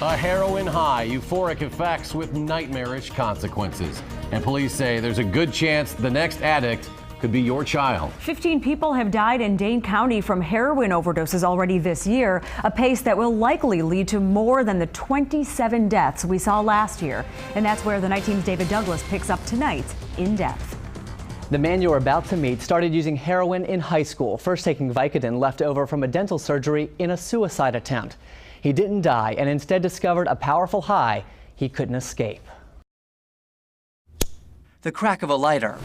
A heroin high, euphoric effects with nightmarish consequences. And police say there's a good chance the next addict could be your child. 15 people have died in Dane County from heroin overdoses already this year, a pace that will likely lead to more than the 27 deaths we saw last year. And that's where the Night Team's David Douglas picks up tonight in depth. The man you're about to meet started using heroin in high school, first taking Vicodin left over from a dental surgery in a suicide attempt. He didn't die and instead discovered a powerful high he couldn't escape. The crack of a lighter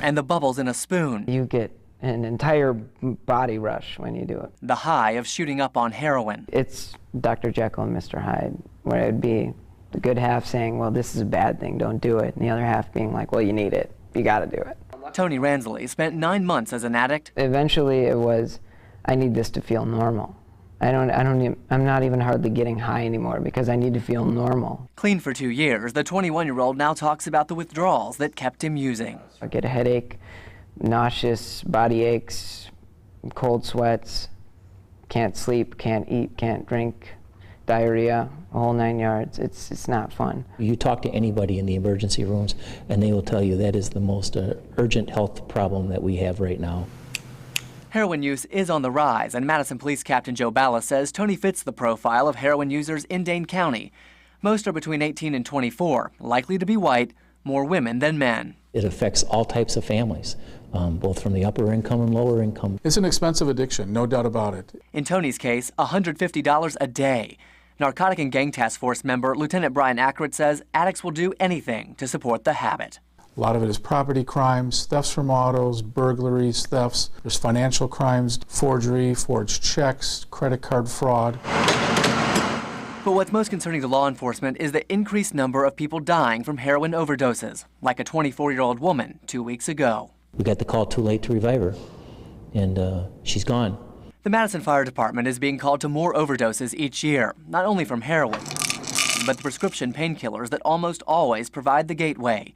and the bubbles in a spoon. You get an entire body rush when you do it. The high of shooting up on heroin. It's Dr. Jekyll and Mr. Hyde, where it would be the good half saying, well, this is a bad thing, don't do it, and the other half being like, well, you need it, you gotta do it. Tony Ransley spent 9 months as an addict. Eventually it was, I need this to feel normal. I'm not even hardly getting high anymore because I need to feel normal. Clean for 2 years, the 21-year-old now talks about the withdrawals that kept him using. I get a headache, nauseous, body aches, cold sweats, can't sleep, can't eat, can't drink, diarrhea, a whole 9 yards. It's not fun. You talk to anybody in the emergency rooms and they will tell you that is the most urgent health problem that we have right now. Heroin use is on the rise, and Madison Police Captain Joe Balla says Tony fits the profile of heroin users in Dane County. Most are between 18 and 24, likely to be white, more women than men. It affects all types of families, both from the upper income and lower income. It's an expensive addiction, no doubt about it. In Tony's case, $150 a day. Narcotic and Gang Task Force member Lieutenant Brian Ackert says addicts will do anything to support the habit. A lot of it is property crimes, thefts from autos, burglaries, thefts. There's financial crimes, forgery, forged checks, credit card fraud. But what's most concerning to law enforcement is the increased number of people dying from heroin overdoses, like a 24-year-old woman 2 weeks ago. We got the call too late to revive her, and she's gone. The Madison Fire Department is being called to more overdoses each year, not only from heroin, but the prescription painkillers that almost always provide the gateway.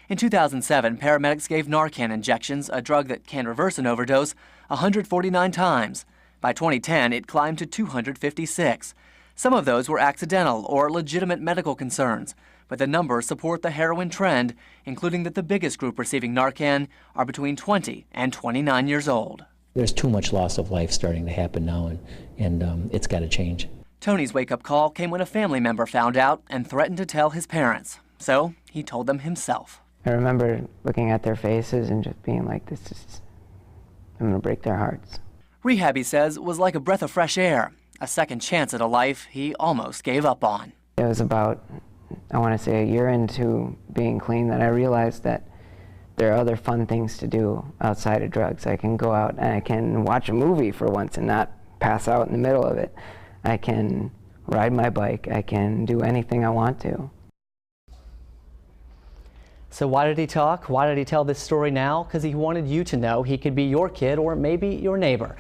In 2007, paramedics gave Narcan injections, a drug that can reverse an overdose, 149 times. By 2010, it climbed to 256. Some of those were accidental or legitimate medical concerns, but the numbers support the heroin trend, including that the biggest group receiving Narcan are between 20 and 29 years old. There's too much loss of life starting to happen now, and it's got to change. Tony's wake-up call came when a family member found out and threatened to tell his parents. So he told them himself. I remember looking at their faces and just being like, I'm gonna break their hearts. Rehab, he says, was like a breath of fresh air, a second chance at a life he almost gave up on. It was about, I want to say, a year into being clean that I realized that there are other fun things to do outside of drugs. I can go out and I can watch a movie for once and not pass out in the middle of it. I can ride my bike. I can do anything I want to. So why did he talk? Why did he tell this story now? Because he wanted you to know he could be your kid or maybe your neighbor.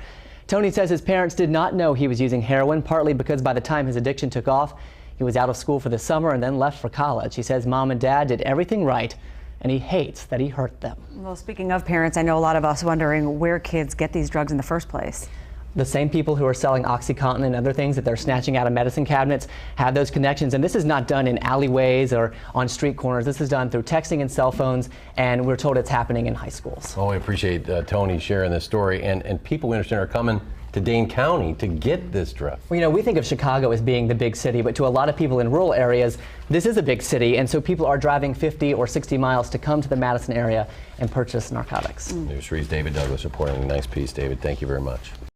Tony says his parents did not know he was using heroin, partly because by the time his addiction took off, he was out of school for the summer and then left for college. He says mom and dad did everything right, and he hates that he hurt them. Well, speaking of parents, I know a lot of us wondering where kids get these drugs in the first place. The same people who are selling OxyContin and other things that they're snatching out of medicine cabinets have those connections. And this is not done in alleyways or on street corners. This is done through texting and cell phones, and we're told it's happening in high schools. Oh, I appreciate Tony sharing this story. And people, we understand, are coming to Dane County to get this drug. Well, you know, we think of Chicago as being the big city, but to a lot of people in rural areas, this is a big city, and so people are driving 50 or 60 miles to come to the Madison area and purchase narcotics. News 3's David Douglas reporting. Nice piece, David. Thank you very much.